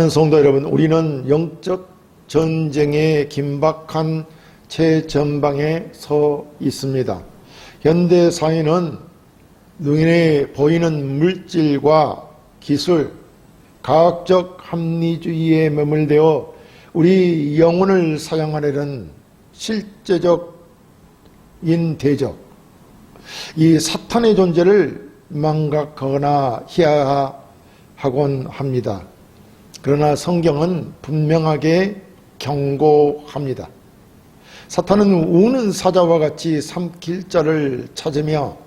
성도 여러분, 우리는 영적 전쟁의 긴박한 최전방에 서 있습니다. 현대 사회는 눈에 보이는 물질과 기술, 과학적 합리주의에 매몰되어 우리 영혼을 사냥하려는 실제적인 대적, 이 사탄의 존재를 망각하거나 희화하곤 합니다. 그러나 성경은 분명하게 경고합니다. 사탄은 우는 사자와 같이 삼킬 자를 찾으며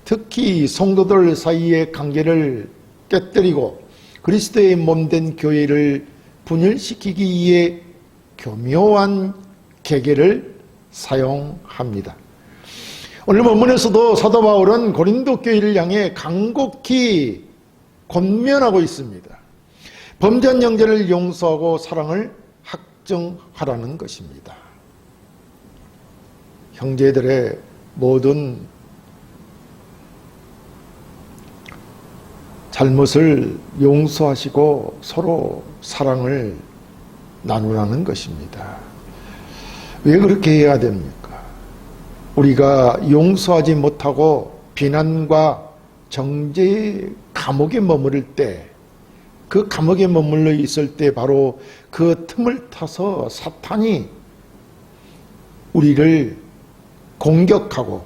특히 성도들 사이의 관계를 깨뜨리고 그리스도의 몸된 교회를 분열시키기 위해 교묘한 계계를 사용합니다. 오늘 본문에서도 사도 바울은 고린도 교회를 향해 간곡히 권면하고 있습니다. 범죄한 형제를 용서하고 사랑을 확증하라는 것입니다. 형제들의 모든 잘못을 용서하시고 서로 사랑을 나누라는 것입니다. 왜 그렇게 해야 됩니까? 우리가 용서하지 못하고 비난과 정죄의 감옥에 머무를 때, 그 감옥에 머물러 있을 때 바로 그 틈을 타서 사탄이 우리를 공격하고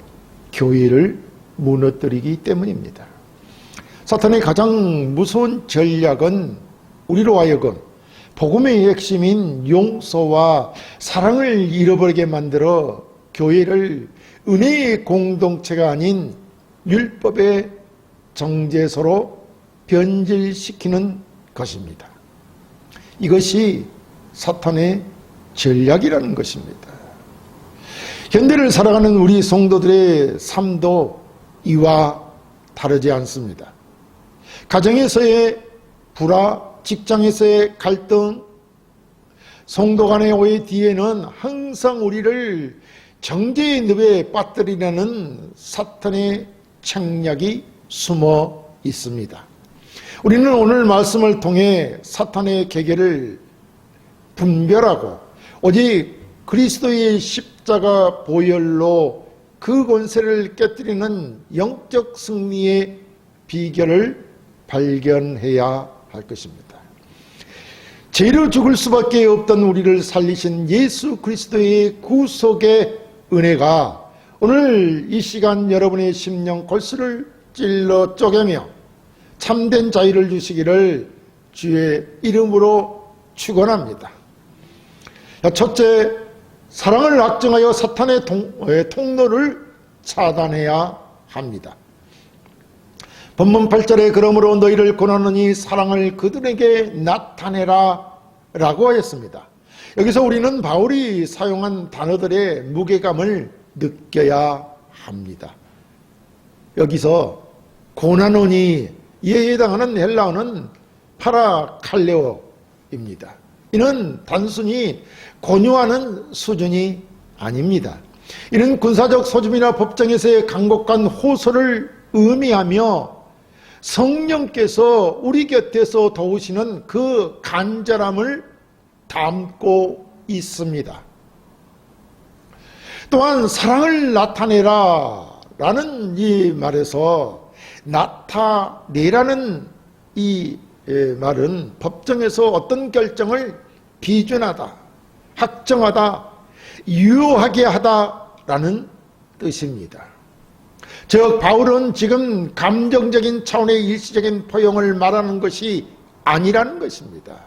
교회를 무너뜨리기 때문입니다. 사탄의 가장 무서운 전략은 우리로 하여금 복음의 핵심인 용서와 사랑을 잃어버리게 만들어 교회를 은혜의 공동체가 아닌 율법의 정죄소로 변질시키는 것입니다. 이것이 사탄의 전략이라는 것입니다. 현대를 살아가는 우리 성도들의 삶도 이와 다르지 않습니다. 가정에서의 불화, 직장에서의 갈등, 성도 간의 오해 뒤에는 항상 우리를 정죄의 늪에 빠뜨리려는 사탄의 책략이 숨어 있습니다. 우리는 오늘 말씀을 통해 사탄의 계계를 분별하고 오직 그리스도의 십자가 보혈로 그 권세를 깨뜨리는 영적 승리의 비결을 발견해야 할 것입니다. 죄로 죽을 수밖에 없던 우리를 살리신 예수 그리스도의 구속의 은혜가 오늘 이 시간 여러분의 심령 골수를 찔러 쪼개며 참된 자유를 주시기를 주의 이름으로 축원합니다. 첫째, 사랑을 확증하여 사탄의 통로를 차단해야 합니다. 본문 8절에 그러므로 너희를 권하노니 사랑을 그들에게 나타내라 라고 하였습니다. 여기서 우리는 바울이 사용한 단어들의 무게감을 느껴야 합니다. 여기서 고나노니 이에 해당하는 헬라어는 파라칼레오입니다. 이는 단순히 권유하는 수준이 아닙니다. 이는 군사적 소집이나 법정에서의 간곡한 호소를 의미하며 성령께서 우리 곁에서 도우시는 그 간절함을 담고 있습니다. 또한 사랑을 나타내라 라는 이 말에서 나타내라는 이 말은 법정에서 어떤 결정을 비준하다, 확정하다, 유효하게 하다라는 뜻입니다. 즉 바울은 지금 감정적인 차원의 일시적인 포용을 말하는 것이 아니라는 것입니다.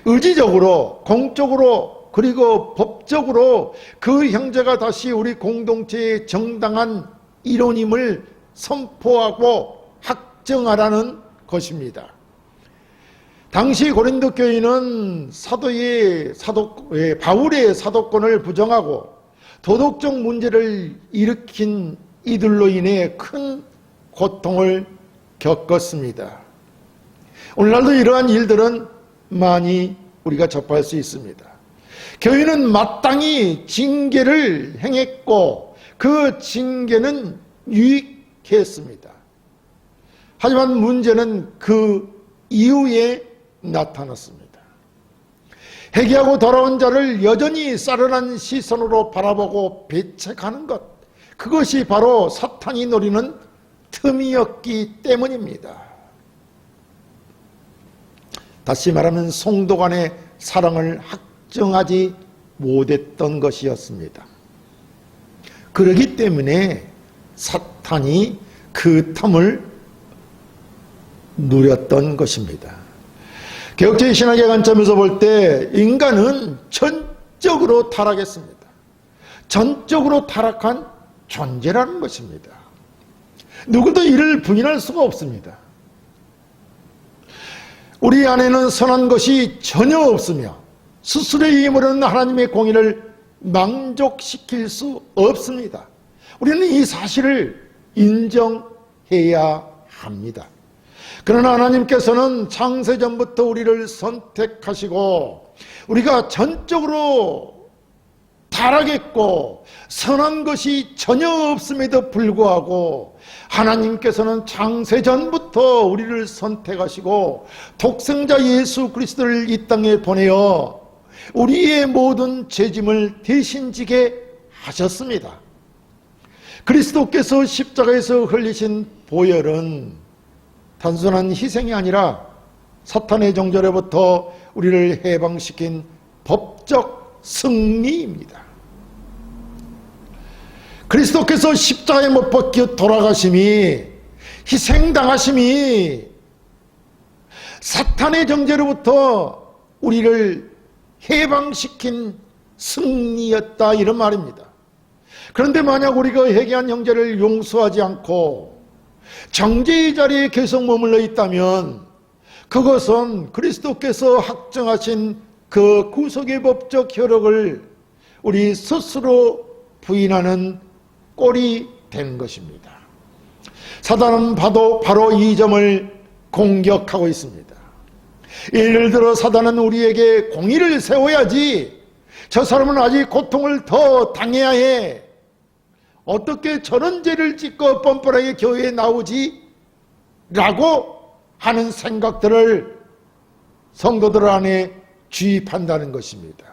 의지적으로, 공적으로, 그리고 법적으로 그 형제가 다시 우리 공동체의 정당한 일원임을 선포하고 확정하라는 것입니다. 당시 고린도 교회는 바울의 사도권을 부정하고 도덕적 문제를 일으킨 이들로 인해 큰 고통을 겪었습니다. 오늘날도 이러한 일들은 많이 우리가 접할 수 있습니다. 교회는 마땅히 징계를 행했고 그 징계는 유익했습니다. 하지만 문제는 그 이후에 나타났습니다. 회개하고 돌아온 자를 여전히 싸늘한 시선으로 바라보고 배척하는 것, 그것이 바로 사탄이 노리는 틈이었기 때문입니다. 다시 말하면 성도 간의 사랑을 확정하지 못했던 것이었습니다. 그렇기 때문에 사탄이 그 틈을 누렸던 것입니다. 개혁주의 신학의 관점에서 볼 때 인간은 전적으로 타락했습니다. 전적으로 타락한 존재라는 것입니다. 누구도 이를 부인할 수가 없습니다. 우리 안에는 선한 것이 전혀 없으며 스스로의 힘으로는 하나님의 공의를 만족시킬 수 없습니다. 우리는 이 사실을 인정해야 합니다. 그러나 하나님께서는 창세전부터 우리를 선택하시고 우리가 전적으로 타락했고 선한 것이 전혀 없음에도 불구하고 하나님께서는 창세전부터 우리를 선택하시고 독생자 예수 그리스도를 이 땅에 보내어 우리의 모든 죄짐을 대신 지게 하셨습니다. 그리스도께서 십자가에서 흘리신 보혈은 단순한 희생이 아니라 사탄의 정죄로부터 우리를 해방시킨 법적 승리입니다. 그리스도께서 십자가에 못 박혀 돌아가심이, 희생당하심이 사탄의 정죄로부터 우리를 해방시킨 승리였다, 이런 말입니다. 그런데 만약 우리가 회개한 형제를 용서하지 않고 정죄의 자리에 계속 머물러 있다면 그것은 그리스도께서 확정하신 그 구속의 법적 효력을 우리 스스로 부인하는 꼴이 된 것입니다. 사단은 바로 이 점을 공격하고 있습니다. 예를 들어 사단은 우리에게 공의를 세워야지, 저 사람은 아직 고통을 더 당해야 해, 어떻게 저런 죄를 짓고 뻔뻔하게 교회에 나오지? 라고 하는 생각들을 성도들 안에 주입한다는 것입니다.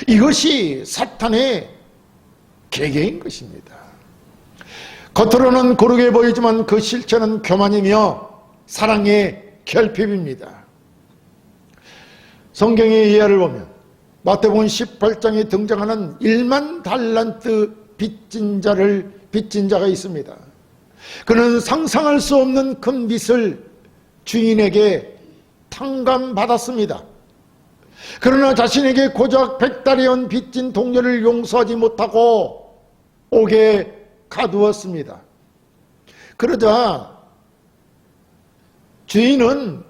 이것이 사탄의 계계인 것입니다. 겉으로는 고르게 보이지만 그 실체는 교만이며 사랑의 결핍입니다. 성경의 예화를 보면 마태복음 18장에 등장하는 1만 달란트 빚진 자가 있습니다. 그는 상상할 수 없는 큰 빚을 주인에게 탕감받았습니다. 그러나 자신에게 고작 100달러원 빚진 동료를 용서하지 못하고 옥에 가두었습니다. 그러자 주인은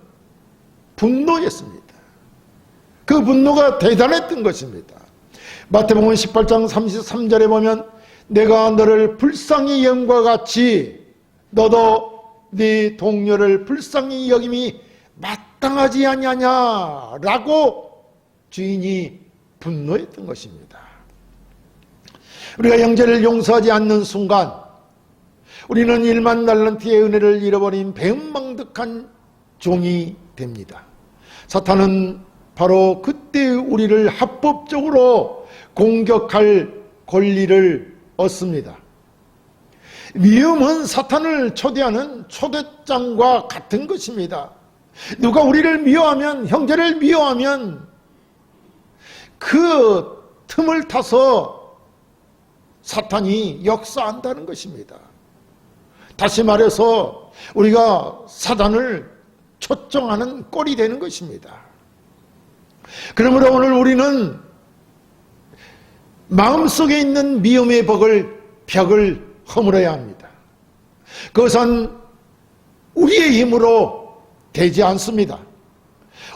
분노했습니다. 그 분노가 대단했던 것입니다. 마태복음 18장 33절에 보면 내가 너를 불쌍히 여김과 같이 너도 네 동료를 불쌍히 여김이 마땅하지 아니하냐라고 주인이 분노했던 것입니다. 우리가 형제를 용서하지 않는 순간 우리는 1만 달란트의 은혜를 잃어버린 배은망덕한 종이 됩니다. 사탄은 바로 그때 우리를 합법적으로 공격할 권리를 얻습니다. 미움은 사탄을 초대하는 초대장과 같은 것입니다. 누가 우리를 미워하면, 형제를 미워하면 그 틈을 타서 사탄이 역사한다는 것입니다. 다시 말해서 우리가 사단을 초청하는 꼴이 되는 것입니다. 그러므로 오늘 우리는 마음속에 있는 미움의 벽을 허물어야 합니다. 그것은 우리의 힘으로 되지 않습니다.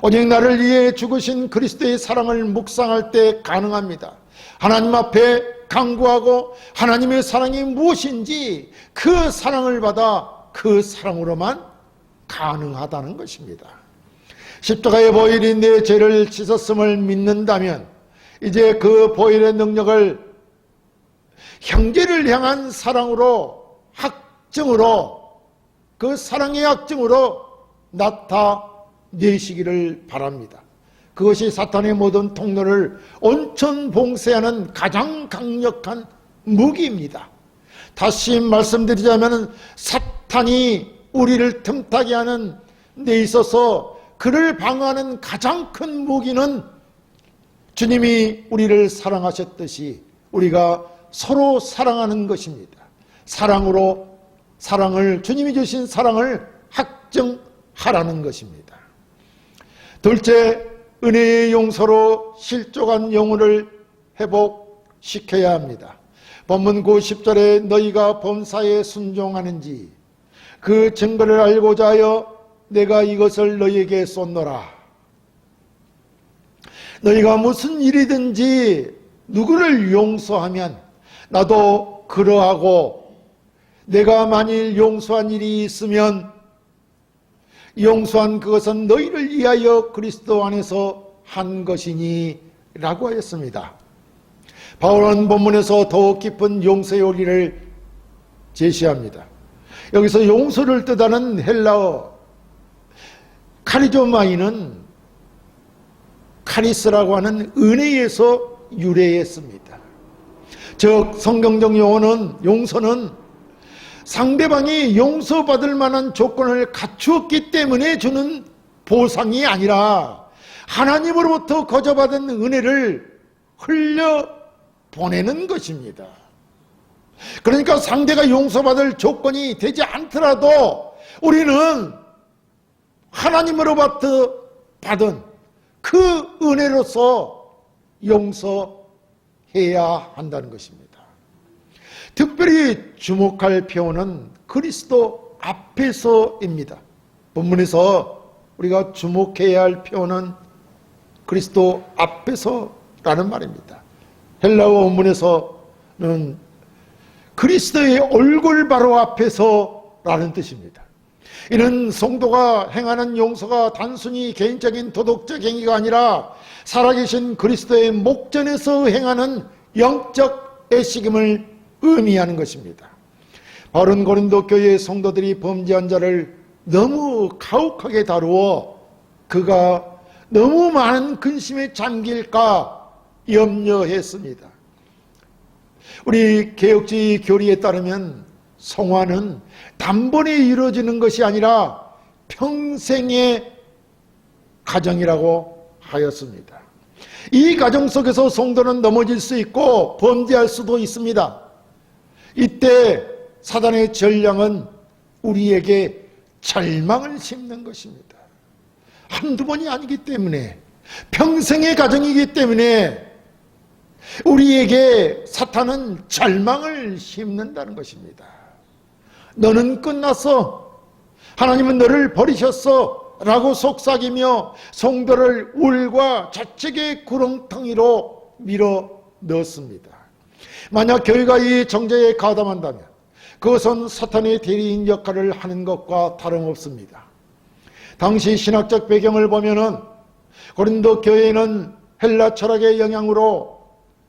오직 나를 위해 죽으신 그리스도의 사랑을 묵상할 때 가능합니다. 하나님 앞에 간구하고 하나님의 사랑이 무엇인지 그 사랑을 받아 그 사랑으로만 가능하다는 것입니다. 십자가의 보혈이 내 죄를 씻었음을 믿는다면 이제 그 보혈의 능력을 형제를 향한 사랑으로, 확증으로, 그 사랑의 확증으로 나타내야 내시기를 바랍니다. 그것이 사탄의 모든 통로를 온천 봉쇄하는 가장 강력한 무기입니다. 다시 말씀드리자면 사탄이 우리를 틈타게 하는 데 있어서 그를 방어하는 가장 큰 무기는 주님이 우리를 사랑하셨듯이 우리가 서로 사랑하는 것입니다. 주님이 주신 사랑을 확증하라는 것입니다. 둘째, 은혜의 용서로 실족한 영혼을 회복시켜야 합니다. 본문 9, 10절에 너희가 범사에 순종하는지 그 증거를 알고자 하여 내가 이것을 너희에게 쏟노라. 너희가 무슨 일이든지 누구를 용서하면 나도 그러하고 내가 만일 용서한 일이 있으면 용서한 그것은 너희를 위하여 그리스도 안에서 한 것이니 라고 하였습니다. 바울은 본문에서 더욱 깊은 용서의 원리를 제시합니다. 여기서 용서를 뜻하는 헬라어 카리조마이는 카리스라고 하는 은혜에서 유래했습니다. 즉 성경적 용서는 상대방이 용서받을 만한 조건을 갖추었기 때문에 주는 보상이 아니라 하나님으로부터 거저받은 은혜를 흘려보내는 것입니다. 그러니까 상대가 용서받을 조건이 되지 않더라도 우리는 하나님으로부터 받은 그 은혜로서 용서해야 한다는 것입니다. 특별히 주목할 표현은 그리스도 앞에서입니다. 본문에서 우리가 주목해야 할 표현은 그리스도 앞에서라는 말입니다. 헬라어 원문에서는 그리스도의 얼굴 바로 앞에서라는 뜻입니다. 이는 성도가 행하는 용서가 단순히 개인적인 도덕적 행위가 아니라 살아계신 그리스도의 목전에서 행하는 영적 애식임을 의미하는 것입니다. 바울은 고린도 교회의 성도들이 범죄한 자를 너무 가혹하게 다루어 그가 너무 많은 근심에 잠길까 염려했습니다. 우리 개혁주의 교리에 따르면 성화는 단번에 이루어지는 것이 아니라 평생의 과정이라고 하였습니다. 이 과정 속에서 성도는 넘어질 수 있고 범죄할 수도 있습니다. 이때 사단의 전략은 우리에게 절망을 심는 것입니다. 한두 번이 아니기 때문에 평생의 과정이기 때문에 우리에게 사탄은 절망을 심는다는 것입니다. 너는 끝났어. 하나님은 너를 버리셨어. 라고 속삭이며 성도를 울과 자책의 구렁텅이로 밀어 넣습니다. 만약 교회가 이 정죄에 가담한다면 그것은 사탄의 대리인 역할을 하는 것과 다름없습니다. 당시 신학적 배경을 보면은 고린도 교회는 헬라 철학의 영향으로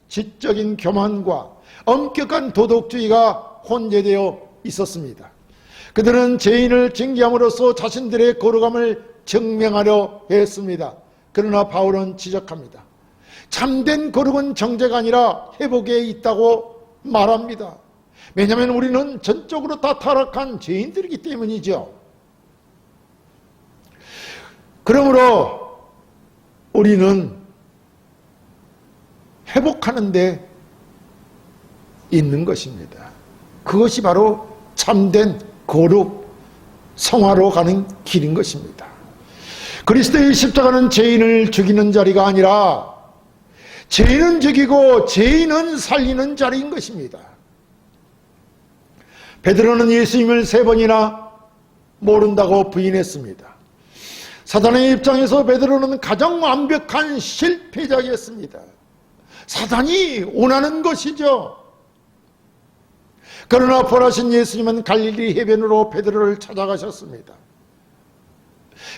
지적인 교만과 엄격한 도덕주의가 혼재되어 있었습니다. 그들은 죄인을 징계함으로써 자신들의 거룩함을 증명하려 했습니다. 그러나 바울은 지적합니다. 참된 거룩은 정죄가 아니라 회복에 있다고 말합니다. 왜냐하면 우리는 전적으로 다 타락한 죄인들이기 때문이죠. 그러므로 우리는 회복하는 데 있는 것입니다. 그것이 바로 참된 거룩, 성화로 가는 길인 것입니다. 그리스도의 십자가는 죄인을 죽이는 자리가 아니라 죄인은 죽이고 죄인은 살리는 자리인 것입니다. 베드로는 예수님을 3번이나 모른다고 부인했습니다. 사단의 입장에서 베드로는 가장 완벽한 실패자였습니다. 사단이 원하는 것이죠. 그러나 부활하신 예수님은 갈릴리 해변으로 베드로를 찾아가셨습니다.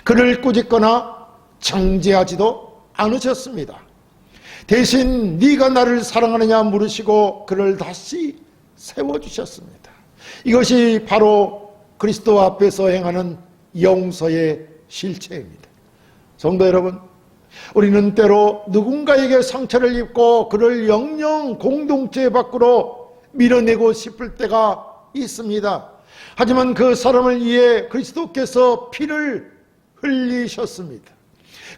그를 꾸짖거나 정죄하지도 않으셨습니다. 대신 네가 나를 사랑하느냐 물으시고 그를 다시 세워주셨습니다. 이것이 바로 그리스도 앞에서 행하는 용서의 실체입니다. 성도 여러분, 우리는 때로 누군가에게 상처를 입고 그를 영영 공동체 밖으로 밀어내고 싶을 때가 있습니다. 하지만 그 사람을 위해 그리스도께서 피를 흘리셨습니다.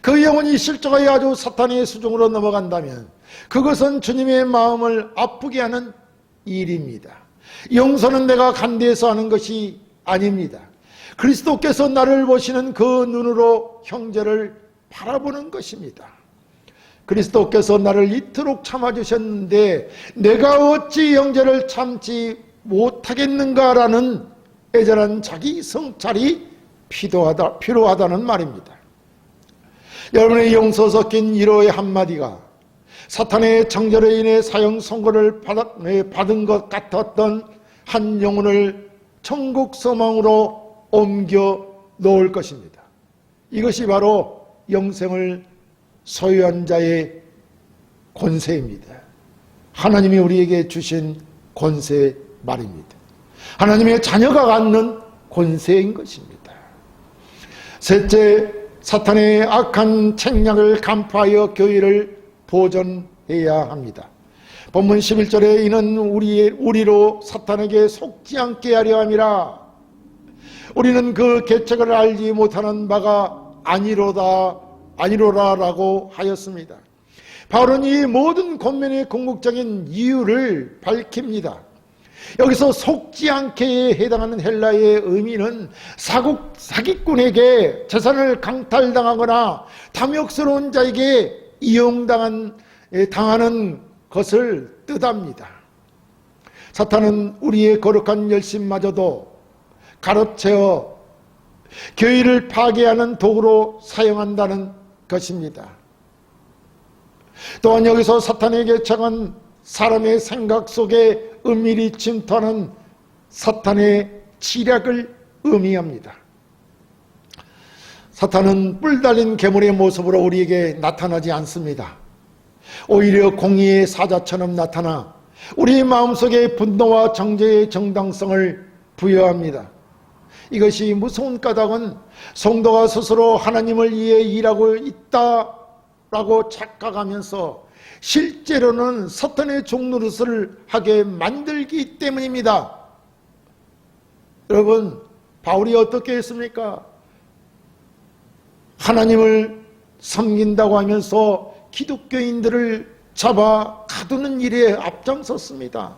그 영혼이 실족하여 아주 사탄의 수중으로 넘어간다면 그것은 주님의 마음을 아프게 하는 일입니다. 용서는 내가 간대해서 하는 것이 아닙니다. 그리스도께서 나를 보시는 그 눈으로 형제를 바라보는 것입니다. 그리스도께서 나를 이토록 참아주셨는데 내가 어찌 형제를 참지 못하겠는가라는 애절한 자기 성찰이 필요하다는 말입니다. 여러분의 용서 섞인 위로의 한마디가 사탄의 정죄로 인해 사형 선고를 받은 것 같았던 한 영혼을 천국 소망으로 옮겨 놓을 것입니다. 이것이 바로 영생을 소유한 자의 권세입니다. 하나님이 우리에게 주신 권세 말입니다. 하나님의 자녀가 갖는 권세인 것입니다. 셋째, 사탄의 악한 책략을 간파하여 교회를 보존해야 합니다. 본문 11절에 이는 우리로 사탄에게 속지 않게 하려 함이라. 우리는 그 계책을 알지 못하는 바가 아니로라라고 하였습니다. 바울은 이 모든 권면의 궁극적인 이유를 밝힙니다. 여기서 속지 않게에 해당하는 헬라의 의미는 사기꾼에게 재산을 강탈당하거나 탐욕스러운 자에게 당하는 것을 뜻합니다. 사탄은 우리의 거룩한 열심마저도 가로채어 교회를 파괴하는 도구로 사용한다는 것입니다. 또한 여기서 사탄의 계책은 사람의 생각 속에 은밀히 침투하는 사탄의 지략을 의미합니다. 사탄은 뿔 달린 괴물의 모습으로 우리에게 나타나지 않습니다. 오히려 공의의 사자처럼 나타나 우리 마음속에 분노와 정죄의 정당성을 부여합니다. 이것이 무서운 까닭은 성도가 스스로 하나님을 위해 일하고 있다라고 착각하면서 실제로는 사탄의 종노릇을 하게 만들기 때문입니다. 여러분, 바울이 어떻게 했습니까? 하나님을 섬긴다고 하면서 기독교인들을 잡아 가두는 일에 앞장섰습니다.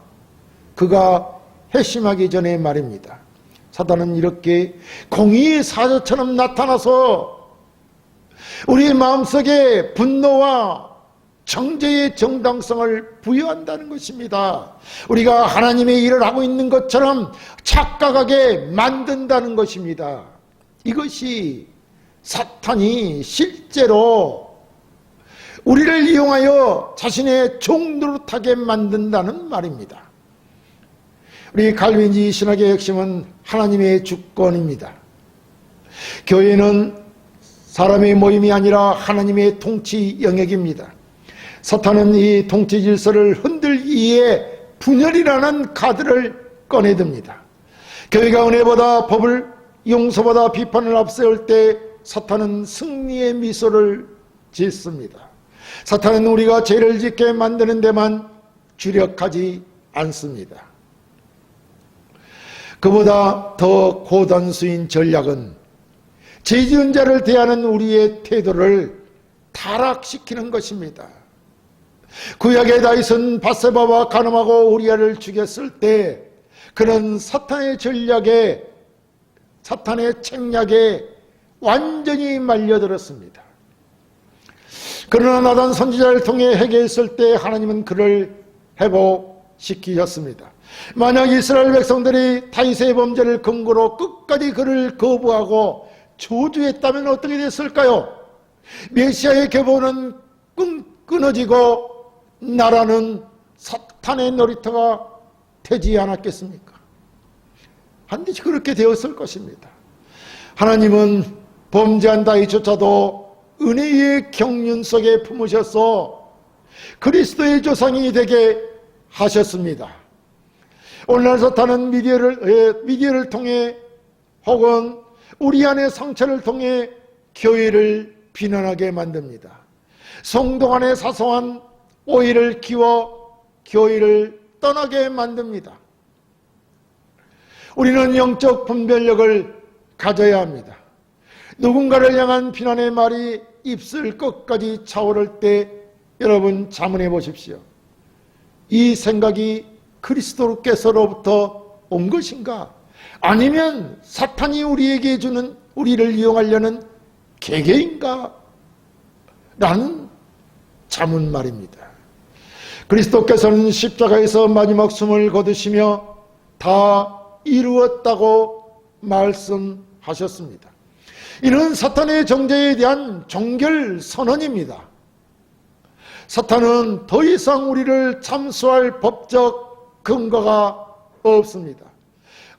그가 회심하기 전에 말입니다. 사탄은 이렇게 공의의 사자처럼 나타나서 우리 마음속에 분노와 정죄의 정당성을 부여한다는 것입니다. 우리가 하나님의 일을 하고 있는 것처럼 착각하게 만든다는 것입니다. 이것이 사탄이 실제로 우리를 이용하여 자신의 종노릇하게 만든다는 말입니다. 우리 칼빈주의 신학의 핵심은 하나님의 주권입니다. 교회는 사람의 모임이 아니라 하나님의 통치 영역입니다. 사탄은 이 통치 질서를 흔들기 위해 분열이라는 카드를 꺼내듭니다. 교회가 은혜보다 법을, 용서보다 비판을 앞세울 때 사탄은 승리의 미소를 짓습니다. 사탄은 우리가 죄를 짓게 만드는 데만 주력하지 않습니다. 그보다 더 고단수인 전략은 죄 지은 자를 대하는 우리의 태도를 타락시키는 것입니다. 구약의 다윗은 밧세바와 간음하고 우리아를 죽였을 때 그는 사탄의 전략에, 사탄의 책략에 완전히 말려들었습니다. 그러나 나단 선지자를 통해 회개했을 때 하나님은 그를 회복시키셨습니다. 만약 이스라엘 백성들이 다윗의 범죄를 근거로 끝까지 그를 거부하고 저주했다면 어떻게 됐을까요? 메시아의 계보는 끊어지고 나라는 사탄의 놀이터가 되지 않았겠습니까? 반드시 그렇게 되었을 것입니다. 하나님은 범죄한 다윗조차도 은혜의 경륜 속에 품으셔서 그리스도의 조상이 되게 하셨습니다. 오늘날 사탄은 미디어를 통해 혹은 우리 안의 상처를 통해 교회를 비난하게 만듭니다. 성도 간의 사소한 오해를 키워 교회를 떠나게 만듭니다. 우리는 영적 분별력을 가져야 합니다. 누군가를 향한 비난의 말이 입술 끝까지 차오를 때 여러분 자문해 보십시오. 이 생각이 그리스도께서로부터 온 것인가? 아니면 사탄이 우리에게 주는, 우리를 이용하려는 계계인가? 라는 자문 말입니다. 그리스도께서는 십자가에서 마지막 숨을 거두시며 다 이루었다고 말씀하셨습니다. 이는 사탄의 정죄에 대한 종결 선언입니다. 사탄은 더 이상 우리를 참수할 법적 근거가 없습니다.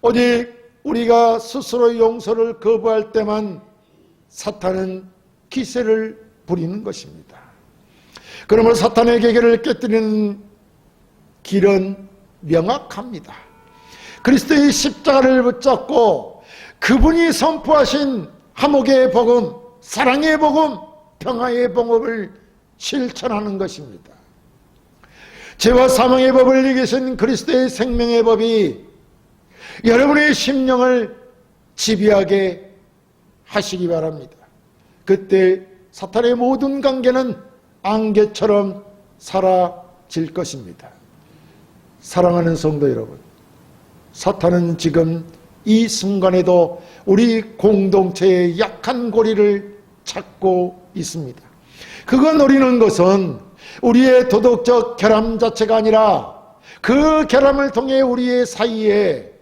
오직 우리가 스스로 용서를 거부할 때만 사탄은 기세를 부리는 것입니다. 그러므로 사탄의 계계를 깨뜨리는 길은 명확합니다. 그리스도의 십자가를 붙잡고 그분이 선포하신 화목의 복음, 사랑의 복음, 평화의 복음을 실천하는 것입니다. 죄와 사망의 법을 이기신 그리스도의 생명의 법이 여러분의 심령을 지배하게 하시기 바랍니다. 그때 사탄의 모든 관계는 안개처럼 사라질 것입니다. 사랑하는 성도 여러분, 사탄은 지금 이 순간에도 우리 공동체의 약한 고리를 찾고 있습니다. 그가 노리는 것은 우리의 도덕적 결함 자체가 아니라 그 결함을 통해 우리의 사이에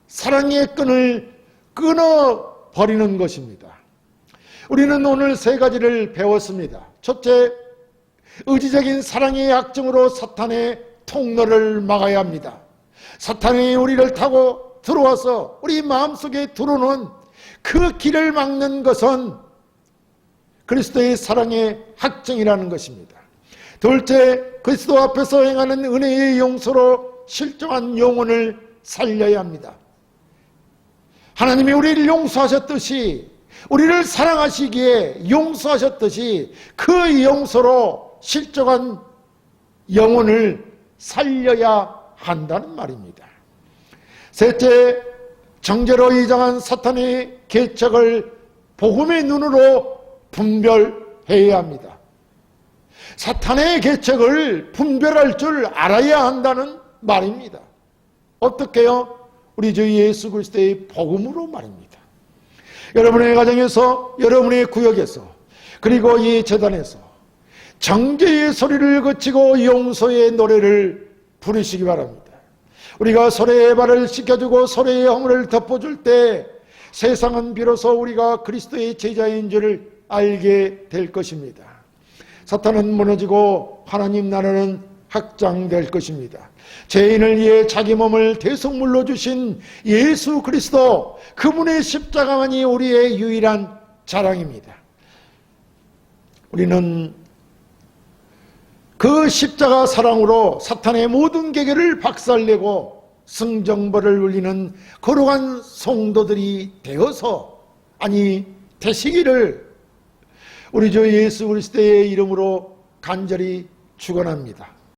사랑의 끈을 끊어버리는 것입니다. 우리는 오늘 세 가지를 배웠습니다. 첫째, 의지적인 사랑의 약점으로 사탄의 통로를 막아야 합니다. 사탄이 우리를 타고 들어와서 우리 마음속에 들어오는 그 길을 막는 것은 그리스도의 사랑의 확증이라는 것입니다. 둘째, 그리스도 앞에서 행하는 은혜의 용서로 실종한 영혼을 살려야 합니다. 하나님이 우리를 용서하셨듯이, 우리를 사랑하시기에 용서하셨듯이 그 용서로 실종한 영혼을 살려야 한다는 말입니다. 셋째, 정죄로 이장한 사탄의 계책을 복음의 눈으로 분별해야 합니다. 사탄의 계책을 분별할 줄 알아야 한다는 말입니다. 어떻게요? 우리 주 예수 그리스도의 복음으로 말입니다. 여러분의 가정에서, 여러분의 구역에서, 그리고 이 재단에서 정죄의 소리를 거치고 용서의 노래를 부르시기 바랍니다. 우리가 서로의 발을 씻겨주고 서로의 허물을 덮어줄 때 세상은 비로소 우리가 그리스도의 제자인 줄을 알게 될 것입니다. 사탄은 무너지고 하나님 나라는 확장될 것입니다. 죄인을 위해 자기 몸을 대속물로 주신 예수 그리스도, 그분의 십자가만이 우리의 유일한 자랑입니다. 우리는 그 십자가 사랑으로 사탄의 모든 계계를 박살내고 승정벌을 울리는 거룩한 성도들이 되어서, 아니 되시기를 우리 주 예수 그리스도의 이름으로 간절히 축원합니다.